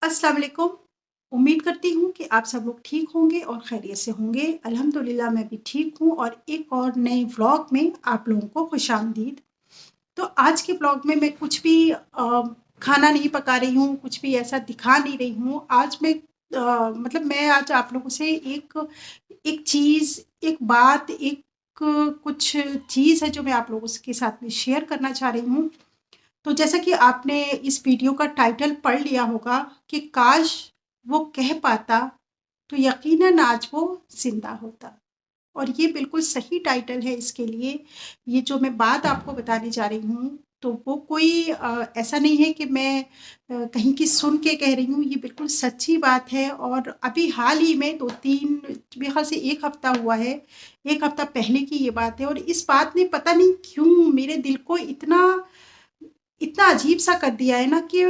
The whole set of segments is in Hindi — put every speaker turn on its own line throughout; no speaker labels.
अस्सलाम वालेकुम। उम्मीद करती हूँ कि आप सब लोग ठीक होंगे और खैरियत से होंगे। अल्हम्दुलिल्लाह मैं भी ठीक हूँ और एक और नए व्लॉग में आप लोगों को खुशामदीद। तो आज के व्लॉग में मैं कुछ भी खाना नहीं पका रही हूँ, कुछ भी ऐसा दिखा नहीं रही हूँ। आज मैं मतलब मैं आज आप लोगों से एक एक चीज़, एक बात, एक कुछ चीज़ है जो मैं आप लोगों के साथ में शेयर करना चाह रही हूँ। तो जैसा कि आपने इस वीडियो का टाइटल पढ़ लिया होगा कि काश वो कह पाता तो यकीनन आज वो जिंदा होता। और ये बिल्कुल सही टाइटल है इसके लिए। ये जो मैं बात आपको बताने जा रही हूँ तो वो कोई ऐसा नहीं है कि मैं कहीं की सुन के कह रही हूँ। ये बिल्कुल सच्ची बात है और अभी हाल ही में 2-3 मेरे ख्याल से 1 हफ्ता हुआ है। 1 हफ्ता पहले की ये बात है और इस बात ने पता नहीं क्यों मेरे दिल को इतना इतना अजीब सा कर दिया है ना कि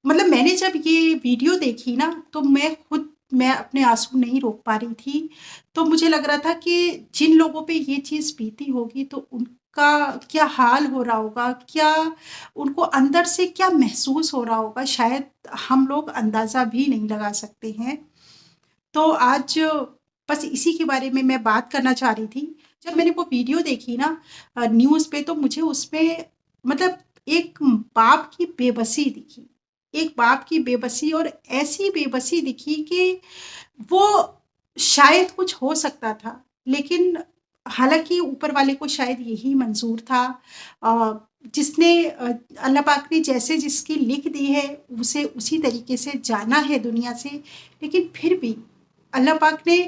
मतलब मैंने जब ये वीडियो देखी ना तो मैं अपने आंसू नहीं रोक पा रही थी। तो मुझे लग रहा था कि जिन लोगों पे ये चीज़ बीती होगी तो उनका क्या हाल हो रहा होगा, क्या उनको अंदर से क्या महसूस हो रहा होगा, शायद हम लोग अंदाज़ा भी नहीं लगा सकते हैं। तो आज बस इसी के बारे में मैं बात करना चाह रही थी। जब मैंने वो वीडियो देखी ना न्यूज़ पे तो मुझे उसमें मतलब एक बाप की बेबसी दिखी। एक बाप की बेबसी और ऐसी बेबसी दिखी कि वो शायद कुछ हो सकता था, लेकिन हालाँकि ऊपर वाले को शायद यही मंज़ूर था। जिसने अल्लाह पाक ने जैसे जिसकी लिख दी है, उसे उसी तरीके से जाना है दुनिया से। लेकिन फिर भी अल्लाह पाक ने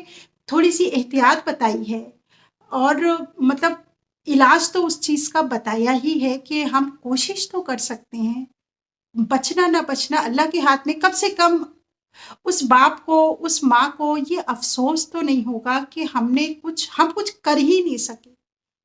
थोड़ी-सी एहतियात बताई है और मतलब इलाज तो उस चीज़ का बताया ही है कि हम कोशिश तो कर सकते हैं। बचना ना बचना अल्लाह के हाथ में। कम से कम उस बाप को, उस माँ को ये अफ़सोस तो नहीं होगा कि हम कुछ कर ही नहीं सके,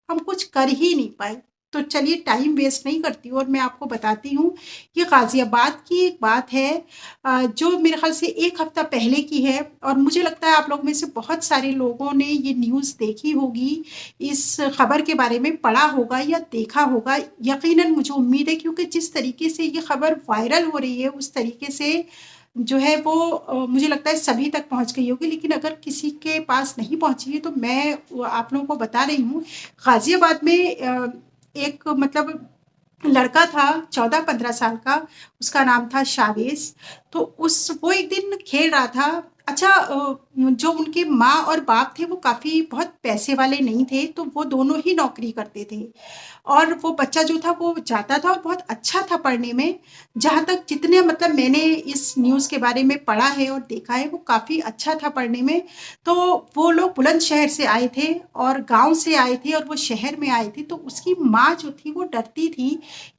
हम कुछ कर ही नहीं पाए। तो चलिए टाइम वेस्ट नहीं करती हूँ और मैं आपको बताती हूँ। ये गाज़ियाबाद की एक बात है जो मेरे ख़्याल से 1 हफ़्ता पहले की है और मुझे लगता है आप लोग में से बहुत सारे लोगों ने ये न्यूज़ देखी होगी, इस खबर के बारे में पढ़ा होगा या देखा होगा। यकीनन मुझे उम्मीद है क्योंकि जिस तरीके से ये खबर वायरल हो रही है, उस तरीके से जो है वो मुझे लगता है सभी तक पहुँच गई होगी। लेकिन अगर किसी के पास नहीं पहुँची है तो मैं वो आप लोगों को बता रही हूँ। गाज़ियाबाद में एक मतलब लड़का था 14-15 साल का, उसका नाम था शावेज़। तो उस वो एक दिन खेल रहा था। अच्छा जो उनके माँ और बाप थे वो काफ़ी बहुत पैसे वाले नहीं थे, तो वो दोनों ही नौकरी करते थे। और वो बच्चा जो था वो जाता था और बहुत अच्छा था पढ़ने में। जहाँ तक जितने मतलब मैंने इस न्यूज़ के बारे में पढ़ा है और देखा है, वो काफ़ी अच्छा था पढ़ने में। तो वो लोग बुलंदशहर से आए थे और गाँव से आए थे और वो शहर में आए थे। तो उसकी माँ जो थी वो डरती थी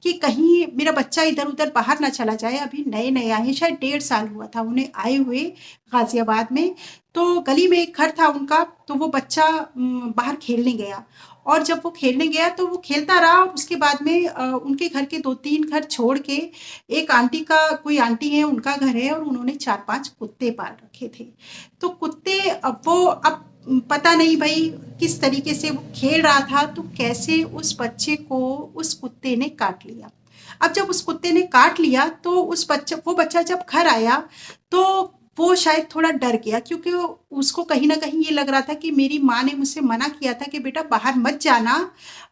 कि कहीं मेरा बच्चा इधर-उधर बाहर ना चला जाए। अभी नए-नए आए हैं, शायद 1.5 साल हुआ था उन्हें आए हुए गाज़ियाबाद में। तो गली में एक घर था उनका, तो वो बच्चा बाहर खेलने गया और जब वो खेलने गया तो वो खेलता रहा और उसके बाद में उनके घर के 2-3 घर छोड़ के एक आंटी का कोई आंटी है, उनका घर है और उन्होंने 4-5 कुत्ते पाल रखे थे। तो कुत्ते अब पता नहीं भई किस तरीके से वो खेल रहा था तो कैसे उस बच्चे को उस कुत्ते ने काट लिया। अब जब उस कुत्ते ने काट लिया तो वो बच्चा जब घर आया तो वो शायद थोड़ा डर गया क्योंकि उसको कहीं न कहीं ये लग रहा था कि मेरी माँ ने मुझसे मना किया था कि बेटा बाहर मत जाना।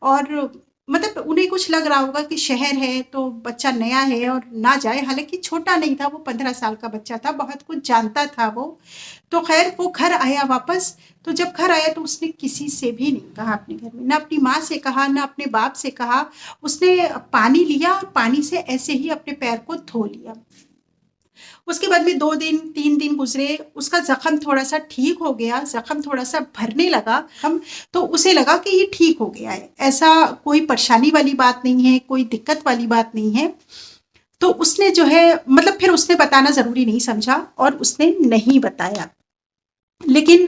और मतलब उन्हें कुछ लग रहा होगा कि शहर है तो बच्चा नया है और ना जाए। हालाँकि छोटा नहीं था, वो 15 साल का बच्चा था, बहुत कुछ जानता था वो। तो ख़ैर वो घर आया वापस। तो जब घर आया तो उसने किसी से भी नहीं कहा अपने घर में, ना अपनी माँ से कहा, ना अपने बाप से कहा। उसने पानी लिया और पानी से ऐसे ही अपने पैर को धो लिया। उसके बाद में 2 दिन 3 दिन गुज़रे, उसका ज़ख्म थोड़ा-सा ठीक हो गया, ज़ख्म थोड़ा-सा भरने लगा हम। तो उसे लगा कि ये ठीक हो गया है, ऐसा कोई परेशानी वाली बात नहीं है, कोई दिक्कत वाली बात नहीं है। तो उसने जो है मतलब फिर उसने बताना ज़रूरी नहीं समझा और उसने नहीं बताया। लेकिन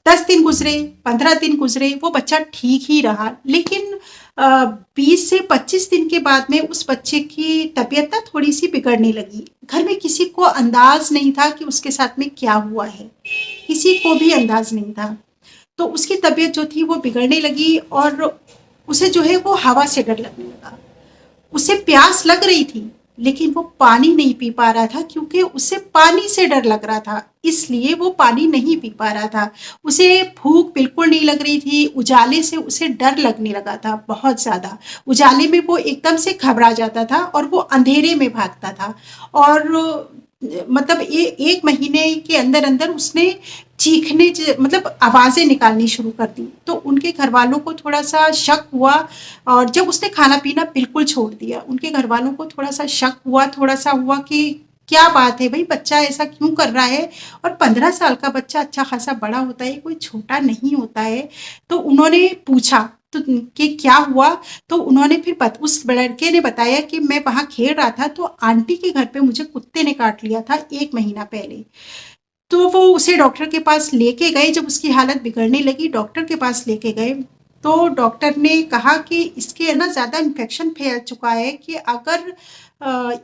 10 दिन गुज़रे, 15 दिन गुज़रे, वो बच्चा ठीक ही रहा। लेकिन 20 से 25 दिन के बाद में उस बच्चे की तबीयत ना थोड़ी-सी बिगड़ने लगी। घर में किसी को अंदाज़ नहीं था कि उसके साथ में क्या हुआ है, किसी को भी अंदाज़ नहीं था। तो उसकी तबीयत जो थी वो बिगड़ने लगी और उसे जो है वो हवा से डर लगने लगा। उसे प्यास लग रही थी, लेकिन वो पानी नहीं पी पा रहा था क्योंकि उसे पानी से डर लग रहा था, इसलिए वो पानी नहीं पी पा रहा था। उसे भूख बिल्कुल नहीं लग रही थी, उजाले से उसे डर लगने लगा था बहुत ज़्यादा। उजाले में वो एकदम से घबरा जाता था और वो अंधेरे में भागता था। और मतलब 1 महीने के अंदर-अंदर उसने चीखने मतलब आवाज़ें निकालनी शुरू कर दी। तो उनके घरवालों को थोड़ा-सा शक हुआ और जब उसने खाना-पीना बिल्कुल छोड़ दिया, उनके घरवालों को थोड़ा-सा शक हुआ, थोड़ा-सा हुआ कि क्या बात है भई, बच्चा ऐसा क्यों कर रहा है? और 15 साल का बच्चा अच्छा खासा बड़ा होता है, कोई छोटा नहीं होता है। तो उन्होंने पूछा तो कि क्या हुआ? तो उन्होंने फिर उस लड़के ने बताया कि मैं वहाँ खेल रहा था तो आंटी के घर पे मुझे कुत्ते ने काट लिया था 1 महीना पहले। तो वो उसे डॉक्टर के पास लेके गए, जब उसकी हालत बिगड़ने लगी डॉक्टर के पास लेके गए, तो डॉक्टर ने कहा कि इसके है ना ज़्यादा इन्फेक्शन फैल चुका है कि अगर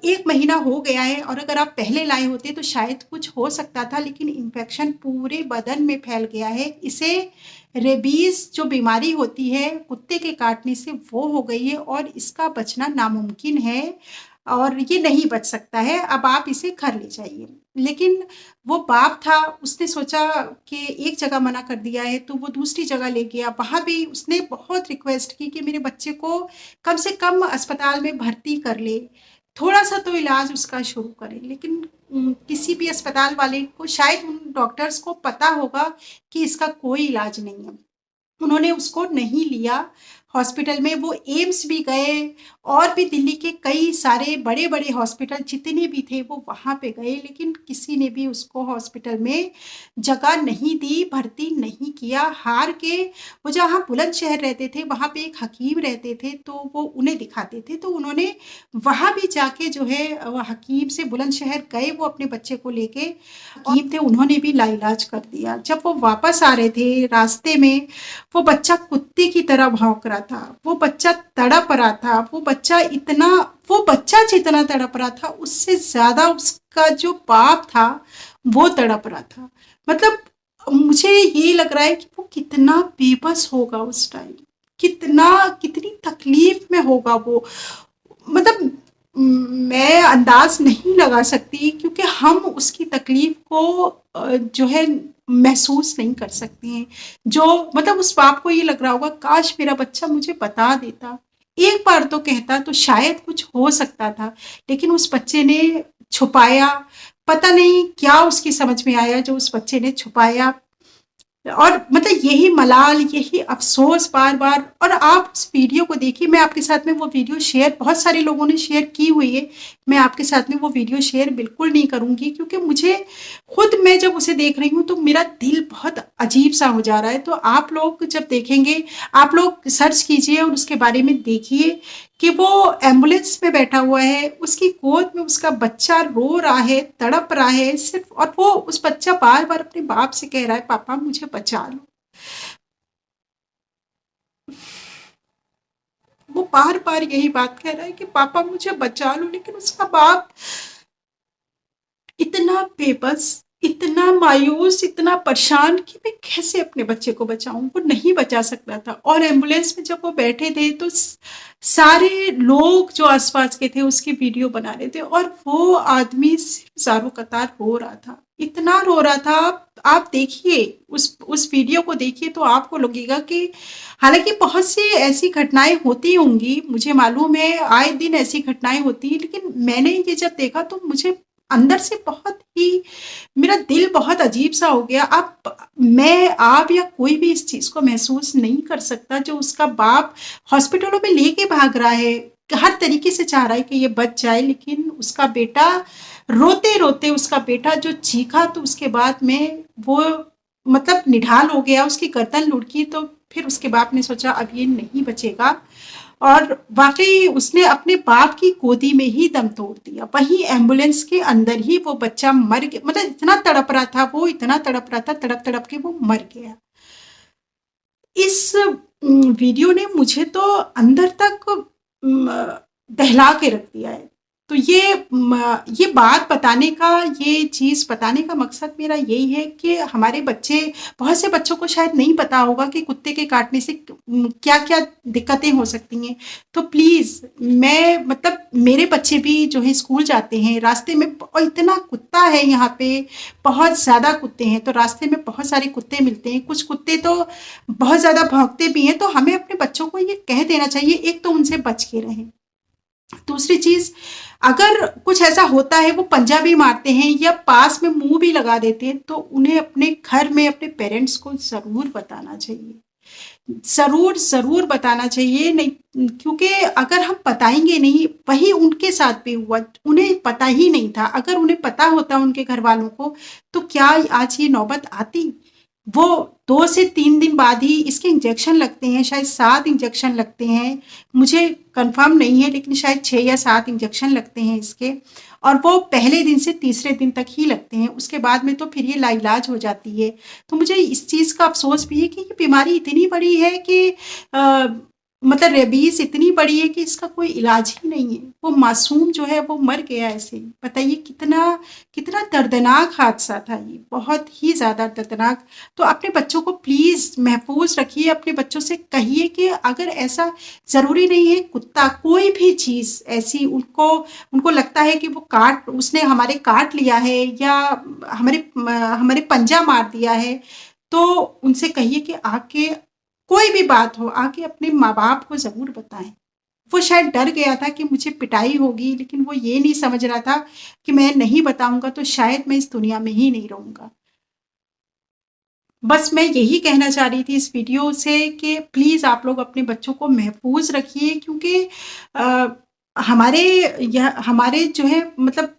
1 महीना हो गया है और अगर आप पहले लाए होते तो शायद कुछ हो सकता था, लेकिन इन्फेक्शन पूरे बदन में फैल गया है। इसे रेबीज़ जो बीमारी होती है कुत्ते के काटने से वो हो गई है और इसका बचना नामुमकिन है और ये नहीं बच सकता है, अब आप इसे घर ले जाइए। लेकिन वो बाप था, उसने सोचा कि एक जगह मना कर दिया है तो वो दूसरी जगह ले गया। वहाँ भी उसने बहुत रिक्वेस्ट की कि मेरे बच्चे को कम से कम अस्पताल में भर्ती कर ले, थोड़ा-सा तो इलाज उसका शुरू करें। लेकिन किसी भी अस्पताल वाले को शायद उन डॉक्टर्स को पता होगा कि इसका कोई इलाज नहीं है। उन्होंने उसको नहीं लिया हॉस्पिटल में, वो एम्स भी गए और भी दिल्ली के कई सारे बड़े-बड़े हॉस्पिटल जितने भी थे वो वहाँ पे गए, लेकिन किसी ने भी उसको हॉस्पिटल में जगह नहीं दी, भर्ती नहीं किया। हार के वो जहाँ बुलंदशहर रहते थे वहाँ पे एक हकीम रहते थे तो वो उन्हें दिखाते थे, तो उन्होंने वहाँ भी जाके जो है वो हकीम से बुलंदशहर गए वो अपने बच्चे को लेके, हकीम थे उन्होंने भी लाइलाज कर दिया। जब वो वापस आ रहे थे रास्ते में वो बच्चा कुत्ते की तरह भौंक रहा था, वो बच्चा तड़प रहा था, वो बच्चा जितना तड़प रहा था उससे ज़्यादा उसका जो बाप था वो तड़प रहा था। मतलब मुझे ये लग रहा है कि वो कितना बेबस होगा उस टाइम, कितनी तकलीफ में होगा वो। मतलब मैं अंदाज नहीं लगा सकती क्योंकि हम उसकी तकलीफ को जो है महसूस नहीं कर सकते हैं। जो मतलब उस बाप को ये लग रहा होगा काश मेरा बच्चा मुझे बता देता, एक बार तो कहता तो शायद कुछ हो सकता था, लेकिन उस बच्चे ने छुपाया। पता नहीं क्या उसकी समझ में आया जो उस बच्चे ने छुपाया, और मतलब यही मलाल, यही अफ़सोस बार-बार। और आप उस वीडियो को देखिए, मैं आपके साथ में वो वीडियो शेयर बहुत सारे लोगों ने शेयर की हुई है। मैं आपके साथ में वो वीडियो शेयर बिल्कुल नहीं करूँगी क्योंकि मुझे खुद मैं जब उसे देख रही हूँ तो मेरा दिल बहुत अजीब-सा हो जा रहा है। तो आप लोग जब देखेंगे, आप लोग सर्च कीजिए और उसके बारे में देखिए कि वो एम्बुलेंस में बैठा हुआ है, उसकी गोद में उसका बच्चा रो रहा है, तड़प रहा है सिर्फ़, और वो उस बच्चा बार-बार अपने बाप से कह रहा है, "पापा मुझे बचा लो।" वो बार-बार यही बात कह रहा है कि पापा मुझे बचा लो, लेकिन उसका बाप इतना बेबस, इतना मायूस, इतना परेशान कि मैं कैसे अपने बच्चे को बचाऊँ? वो नहीं बचा सकता था। और एम्बुलेंस में जब वो बैठे थे तो सारे लोग जो आस-पास के थे उसकी वीडियो बना रहे थे और वो आदमी सिर्फ़ ज़ारो-कतार रो रहा था। इतना रो रहा था, आप देखिए उस वीडियो को देखिए तो आपको लगेगा कि हालाँकि बहुत सी ऐसी घटनाएँ होती होंगी, मुझे मालूम है आए दिन ऐसी घटनाएँ होती हैं, लेकिन मैंने ये जब देखा तो मुझे अंदर से बहुत ही मेरा दिल बहुत अजीब-सा हो गया। आप या कोई भी इस चीज़ को महसूस नहीं कर सकता जो उसका बाप हॉस्पिटलों में लेके भाग रहा है, हर तरीके से चाह रहा है कि ये बच जाए, लेकिन उसका बेटा रोते-रोते, उसका बेटा जो चीखा तो उसके बाद में वो मतलब निढाल हो गया, उसकी गर्दन लुढ़की, तो फिर उसके बाप ने सोचा अब ये नहीं बचेगा और वाक़ई उसने अपने बाप की गोदी में ही दम तोड़ दिया। वहीं एम्बुलेंस के अंदर ही वो बच्चा मर गया, मतलब इतना तड़प रहा था वो, इतना तड़प रहा था, तड़प-तड़प के वो मर गया। इस वीडियो ने मुझे तो अंदर तक दहला के रख दिया है। तो ये बात बताने का, ये चीज़ बताने का मकसद मेरा यही है कि हमारे बच्चे, बहुत से बच्चों को शायद नहीं पता होगा कि कुत्ते के काटने से क्या-क्या दिक्कतें हो सकती हैं। तो प्लीज़, मैं मतलब मेरे बच्चे भी जो है स्कूल जाते हैं, रास्ते में इतना कुत्ता है यहाँ पे, बहुत ज़्यादा कुत्ते हैं, तो रास्ते में बहुत सारे कुत्ते मिलते हैं। कुछ कुत्ते तो बहुत ज़्यादा भौंकते भी हैं, तो हमें अपने बच्चों को ये कह देना चाहिए, एक तो उनसे बच के रहें। दूसरी चीज़, अगर कुछ ऐसा होता है, वो पंजा भी मारते हैं या पास में मुँह भी लगा देते हैं, तो उन्हें अपने घर में अपने पेरेंट्स को ज़रूर बताना चाहिए। ज़रूर, ज़रूर बताना चाहिए, नहीं क्योंकि अगर हम बताएँगे नहीं, वही उनके साथ भी हुआ, उन्हें पता ही नहीं था। अगर उन्हें पता होता उनके घरवालों को, तो क्या आज ये नौबत आती? वो 2 से 3 दिन बाद ही इसके इंजेक्शन लगते हैं, शायद 7 इंजेक्शन लगते हैं। मुझे कन्फर्म नहीं है, लेकिन शायद 6 या 7 इंजेक्शन लगते हैं इसके, और वो पहले दिन से तीसरे दिन तक ही लगते हैं, उसके बाद में तो फिर ये लाइलाज हो जाती है। तो मुझे इस चीज़ का अफ़सोस भी है कि ये बीमारी इतनी बड़ी है कि अ, मतलब रेबीज़ इतनी बड़ी है कि इसका कोई इलाज ही नहीं है। वो मासूम जो है वो मर गया ऐसे ही। बताइए कितना कितना दर्दनाक हादसा था ये, बहुत ही ज़्यादा दर्दनाक। तो अपने बच्चों को प्लीज़ महफूज रखिए, अपने बच्चों से कहिए कि अगर ऐसा, ज़रूरी नहीं है कुत्ता, कोई भी चीज़ ऐसी उनको उनको लगता है कि वो उसने हमारे काट लिया है या हमारे पंजा मार दिया है, तो उनसे कहिए कि आके, कोई भी बात हो, आके अपने माँ बाप को ज़रूर बताएं। वो शायद डर गया था कि मुझे पिटाई होगी, लेकिन वो ये नहीं समझ रहा था कि मैं नहीं बताऊंगा तो शायद मैं इस दुनिया में ही नहीं रहूंगा। बस मैं यही कहना चाह रही थी इस वीडियो से कि प्लीज़ आप लोग अपने बच्चों को महफूज रखिए, क्योंकि अ, हमारे हमारे जो है मतलब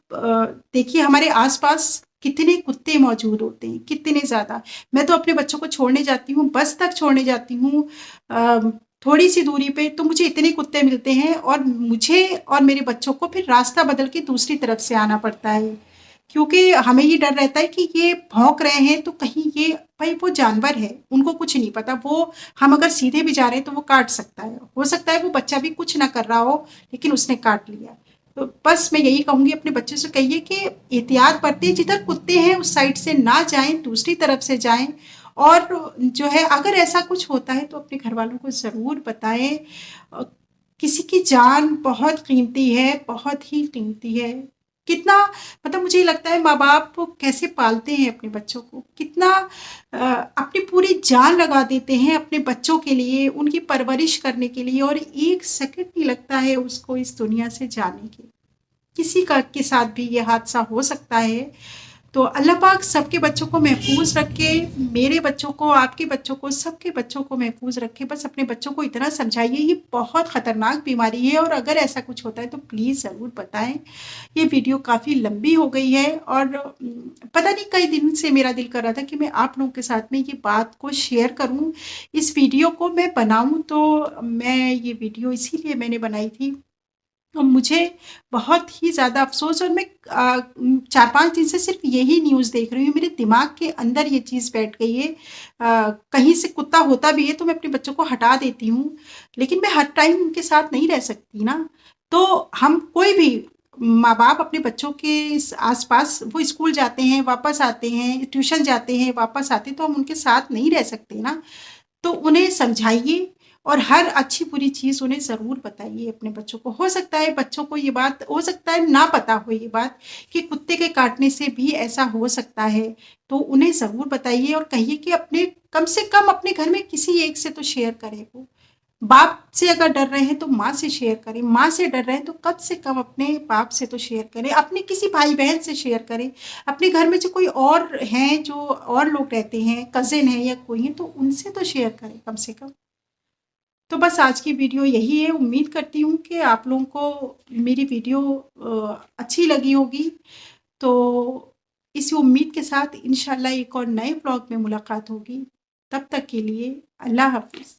देखिए हमारे आसपास कितने कुत्ते मौजूद होते हैं, कितने ज़्यादा। मैं तो अपने बच्चों को छोड़ने जाती हूँ, बस तक छोड़ने जाती हूँ, अ, थोड़ी सी दूरी पे, तो मुझे इतने कुत्ते मिलते हैं और मुझे और मेरे बच्चों को फिर रास्ता बदल के दूसरी तरफ से आना पड़ता है, क्योंकि हमें ये डर रहता है कि ये भौंक रहे हैं तो कहीं ये, भाई वो जानवर है, उनको कुछ नहीं पता, वो हम अगर सीधे भी जा रहे हैं तो वो काट सकता है, हो सकता है वो बच्चा भी कुछ ना कर रहा हो, लेकिन उसने काट लिया। तो बस मैं यही कहूंगी, अपने बच्चे से कहिए कि एहतियात बरतें, जिधर कुत्ते हैं उस साइड से ना जाएं, दूसरी तरफ से जाएं, और जो है अगर ऐसा कुछ होता है तो अपने घर वालों को ज़रूर बताएं। अ, किसी की जान बहुत कीमती है, बहुत ही कीमती है। कितना, मतलब मुझे लगता है माँ-बाप कैसे पालते हैं अपने बच्चों को, कितना अपनी पूरी जान लगा देते हैं अपने बच्चों के लिए, उनकी परवरिश करने के लिए, और 1 सेकंड नहीं लगता है उसको इस दुनिया से जाने के। किसी का के साथ भी ये हादसा हो सकता है। तो अल्लाह पाक सबके बच्चों को महफूज रखे, मेरे बच्चों को, आपके बच्चों को, सबके बच्चों को महफूज रखे। बस अपने बच्चों को इतना समझाइए, ये बहुत ख़तरनाक बीमारी है, और अगर ऐसा कुछ होता है तो प्लीज़ ज़रूर बताएं। ये वीडियो काफ़ी लंबी हो गई है, और पता नहीं कई दिन से मेरा दिल कर रहा था कि मैं आप लोगों के साथ में ये बात को शेयर करूं, इस वीडियो को मैं बनाऊं, तो मैं ये वीडियो इसीलिए मैंने बनाई थी। और मुझे बहुत ही ज़्यादा अफ़सोस, और मैं 4-5 दिन से सिर्फ़ यही न्यूज़ देख रही हूँ, मेरे दिमाग के अंदर ये चीज़ बैठ गई है। कहीं से कुत्ता होता भी है तो मैं अपने बच्चों को हटा देती हूँ, लेकिन मैं हर टाइम उनके साथ नहीं रह सकती ना। तो हम कोई भी माँ-बाप अपने बच्चों के आस-पास, वो स्कूल जाते हैं, वापस आते हैं, ट्यूशन जाते हैं, वापस आते हैं, तो हम उनके साथ नहीं रह सकते ना। तो उन्हें समझाइए, और हर अच्छी-बुरी चीज़ उन्हें ज़रूर बताइए अपने बच्चों को। हो सकता है बच्चों को ये बात, हो सकता है ना पता हो ये बात कि कुत्ते के काटने से भी ऐसा हो सकता है। तो उन्हें ज़रूर बताइए, और कहिए कि अपने, कम से कम अपने घर में किसी एक से तो शेयर करें वो। बाप से अगर डर रहे हैं तो माँ से शेयर करें, माँ से डर रहे हैं तो कम से कम अपने बाप से तो शेयर करें, अपने किसी भाई-बहन से शेयर करें। अपने घर में जो कोई और हैं, जो और लोग रहते हैं, कज़िन हैं या कोई है, तो उनसे तो शेयर करें कम से कम। तो बस आज की वीडियो यही है। उम्मीद करती हूँ कि आप लोगों को मेरी वीडियो अच्छी लगी होगी। तो इसी उम्मीद के साथ इंशाल्लाह एक और नए व्लॉग में मुलाकात होगी। तब तक के लिए अल्लाह हाफ़िज़।